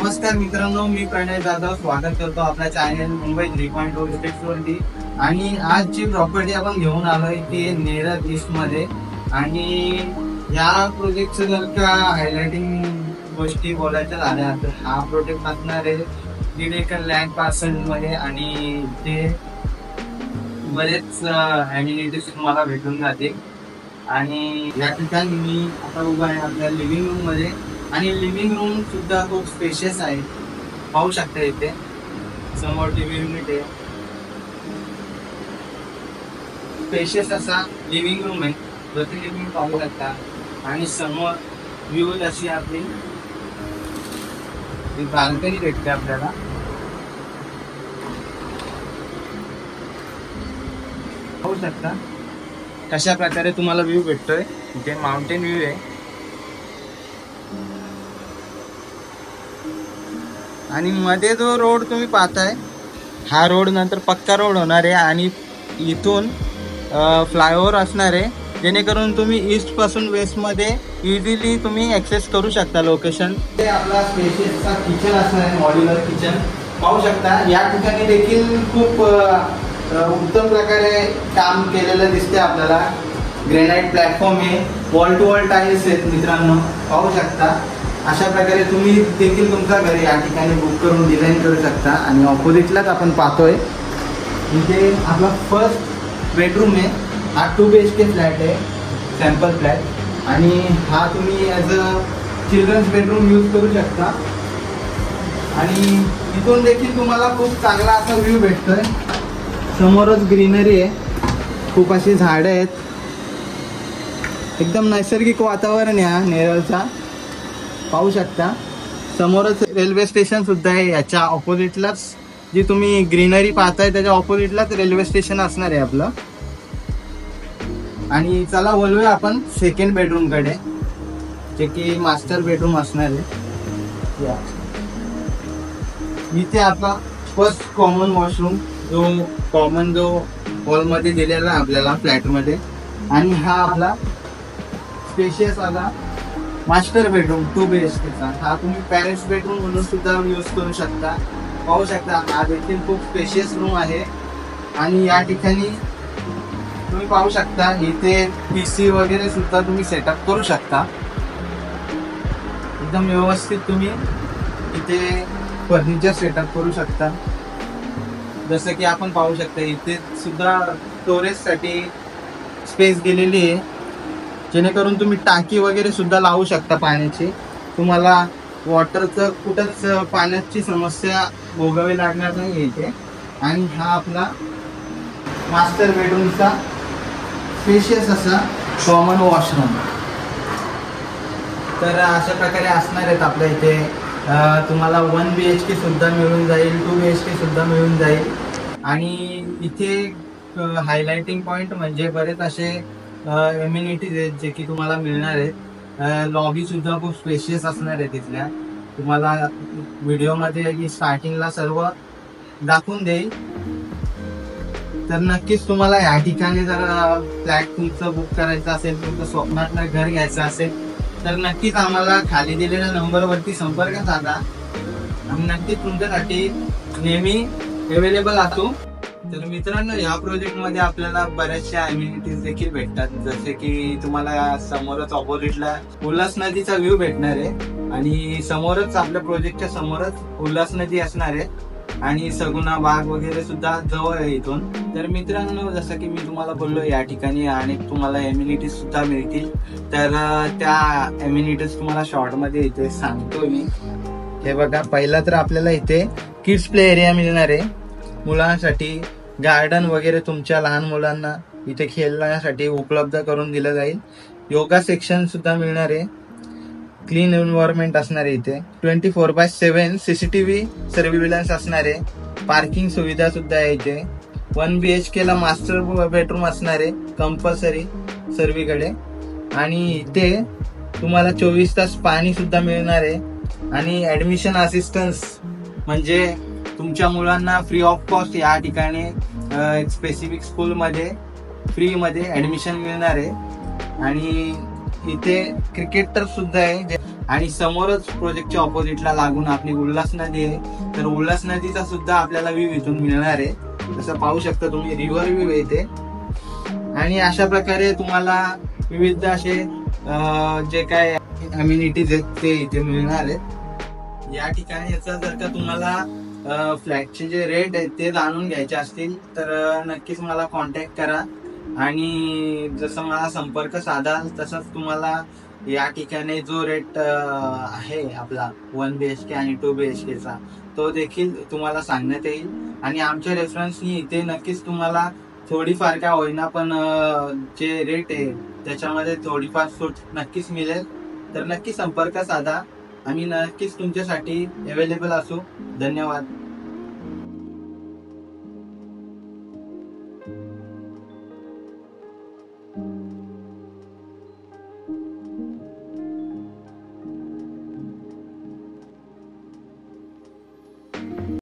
नमस्कार मित्रांनो, मी प्रणय जाधव स्वागत करतो आपल्या चॅनल मुंबई 3.0 स्टेट्स वरती। आणि आज जी प्रॉपर्टी आपण घेऊन आलोय ती नेरळ ईस्ट मध्ये। आणि या प्रोजेक्टचं जर का हायलाइटिंग गोष्टी बोलायच्या झाल्या तर हा प्रोजेक्ट असणार आहे 1.5 एकर लँड पार्सल मध्ये। आणि ते बरेच ॲम्युनिटीज तुम्हाला भेटून जातील। आणि या ठिकाणी मी आता उभा आहे आपल्या लिव्हिंग रूम मध्ये। आणि लिव्हिंग रूम सुद्धा खूप स्पेशियस आहे, पाहू शकता इथे समोर टीव्ही युनिट आहे। स्पेशियस असा लिव्हिंग रूम आहे, जसे की तुम्ही पाहू शकता। आणि समोर व्ह्यू अशी आपली बाल्कनी भेटते आपल्याला। पाहू शकता कशा प्रकारे तुम्हाला व्ह्यू भेटतोय। इथे माउंटेन व्ह्यू आहे। आणि मध्ये जो रोड तुम्ही पाहताय हा रोड नंतर पक्का रोड होणार आहे। आणि इथून फ्लायओव्हर असणार आहे, जेणेकरून तुम्ही ईस्ट पासून वेस्ट मध्ये इझिली तुम्ही ऍक्सेस करू शकता लोकेशन। ते आपला स्पेशियसचा किचन असणार आहे, मॉड्युलर किचन पाहू शकता। या ठिकाणी देखील खूप उत्तम प्रकारे काम केलेलं दिसते आपल्याला। ग्रेनाइट प्लॅटफॉर्म आहे, वॉल टू वॉल टाईल्स आहेत मित्रांनो, पाहू शकता। अशा प्रकारे तुम्ही देखील तुमचा घर या ठिकाणी बुक करून डिझाईन करू शकता। आणि ऑपोजिटलाच आपण पाहतोय इथे आपला फर्स्ट बेडरूम आहे। हा 2 BHK फ्लॅट आहे, सॅम्पल फ्लॅट। आणि हा तुम्ही as a children's bedroom use करू शकता। आणि इथून देखील तुम्हाला खूप चांगला असा व्ह्यू भेटतोय। समोरच ग्रीनरी आहे, खूप अशी झाडं आहेत, एकदम नैसर्गिक वातावरण आहे नेरळचा, पाहू शकता। समोरच रेल्वे स्टेशन सुद्धा आहे, याच्या ऑपोजिटलाच जी तुम्ही ग्रीनरी पाहताय त्याच्या ऑपोजिटलाच रेल्वे स्टेशन असणार आहे आपलं। आणि चला बोलूया आपण सेकंड बेडरूम कडे, जे की मास्टर बेडरूम असणार आहे। इथे आपला फर्स्ट कॉमन वॉशरूम जो हॉलमध्ये दिलेला आहे आपल्याला फ्लॅटमध्ये। आणि हा आपला स्पेशियस वाला मास्टर बेडरूम 2 BHK चा, हा तुम्ही पॅरेंट्स बेडरूम म्हणून सुद्धा यूज करू शकता। पाहू शकता हा देखील खूप स्पेशियस रूम आहे। आणि या ठिकाणी तुम्ही पाहू शकता इथे PC वगैरे सुद्धा तुम्ही सेटअप करू शकता। एकदम व्यवस्थित तुम्ही इथे फर्निचर सेटअप करू शकता। जसं की आपण पाहू शकता इथे सुद्धा स्टोरेजसाठी स्पेस दिलेली आहे, जेणेकरून तुम्ही टाकी वगैरे सुद्धा लावू शकता पाण्याची। तुम्हाला वॉटरचं कुठंच पाण्याची समस्या भोगावी लागणार नाही इथे। आणि हा आपला मास्टर बेडरूमचा स्पेशियस असा कॉमन वॉशरूम। तर अशा प्रकारे असणार आहेत आपल्या इथे। तुम्हाला 1 BHK सुद्धा मिळून जाईल, 2 BHK सुद्धा मिळून जाईल। आणि इथे हायलाइटिंग पॉइंट म्हणजे बरेच असे एम्युनिटीज आहेत जे की तुम्हाला मिळणार आहेत। लॉबी सुद्धा खूप स्पेशियस असणार आहे तिथल्या, तुम्हाला व्हिडिओमध्ये स्टार्टिंगला सर्व दाखवून देईल। तर नक्कीच तुम्हाला या ठिकाणी जर फ्लॅट तुमचं बुक करायचं असेल, तुमचं स्वप्नातलं घर घ्यायचं असेल तर नक्कीच आम्हाला खाली दिलेल्या नंबरवरती संपर्क साधा। आम्ही नक्कीच तुमच्यासाठी नेहमी अवेलेबल असतो। तर मित्रांनो, या प्रोजेक्ट मध्ये आपल्याला बऱ्याचशा ॲम्युनिटीज देखील भेटतात, जसे की तुम्हाला समोरच ऑपोजिटला उल्हास नदीचा व्ह्यू भेटणार आहे। आणि समोरच आपल्या प्रोजेक्टच्या समोरच उल्हास नदी असणार आहे। आणि सगुना बाग वगैरे सुद्धा जवळ आहे इथून। तर मित्रांनो, जसं की मी तुम्हाला बोललो या ठिकाणी अनेक तुम्हाला एम्युनिटीज सुद्धा मिळतील। तर त्या एम्युनिटीज तुम्हाला शॉर्ट मध्ये इथे सांगतो मी। हे बघा, पहिला तर आपल्याला इथे किड्स प्ले एरिया मिळणार आहे, मुलांसाठी गार्डन वगैरे तुमच्या लहान मुलांना इथे खेळण्यासाठी उपलब्ध करून दिलं जाईल। योगा सेक्शन सुद्धा मिळणार आहे, क्लीन एन्व्हायरमेंट असणार आहे इथे, 24/7 CCTV सर्व्हिलन्स असणार आहे, पार्किंग सुविधा सुद्धा आहे इथे। 1 BHK ला मास्टर बेडरूम असणार आहे कंपल्सरी सर्वीकडे। आणि इथे तुम्हाला 24 तास पाणी सुद्धा मिळणार आहे। आणि ऍडमिशन असिस्टन्स म्हणजे तुमच्या मुलांना फ्री ऑफ कॉस्ट या ठिकाणी एक स्पेसिफिक स्कूलमध्ये फ्री मध्ये ऍडमिशन मिळणार आहे। आणि इथे क्रिकेट सुद्धा आहे आणि समोरच प्रोजेक्टच्या ऑपोजिटला लागून आपली उल्हास नदी आहे. तर उल्हास नदीचा सुद्धा आपल्याला व्ह्यू इथून मिळणार आहे. जसं पाहू शकता तुम्ही रिव्हर व्ह्यू आहे इथे. आणि अशा प्रकारे तुम्हाला विविध असे जे काय अम्युनिटीज आहेत ते इथे मिळणार आहेत. या ठिकाणी याचा जर का तुम्हाला फ्लॅटचे जे रेट आहेत ते जाणून घ्यायचे असतील तर नक्कीच मला कॉन्टॅक्ट करा आणि जसं मला संपर्क साधाल तसंच तुम्हाला या ठिकाणी जो रेट आहे आपला 1 BHK आणि 2 BHK चा तो देखील तुम्हाला सांगण्यात येईल. आणि आमच्या रेफरन्सनी इथे नक्कीच तुम्हाला थोडीफार का होईना पण जे रेट आहे त्याच्यामध्ये थोडीफार सूट नक्कीच मिळेल. तर नक्की संपर्क साधा. आम्ही नक्कीच तुमच्यासाठी अवेलेबल असू. धन्यवाद.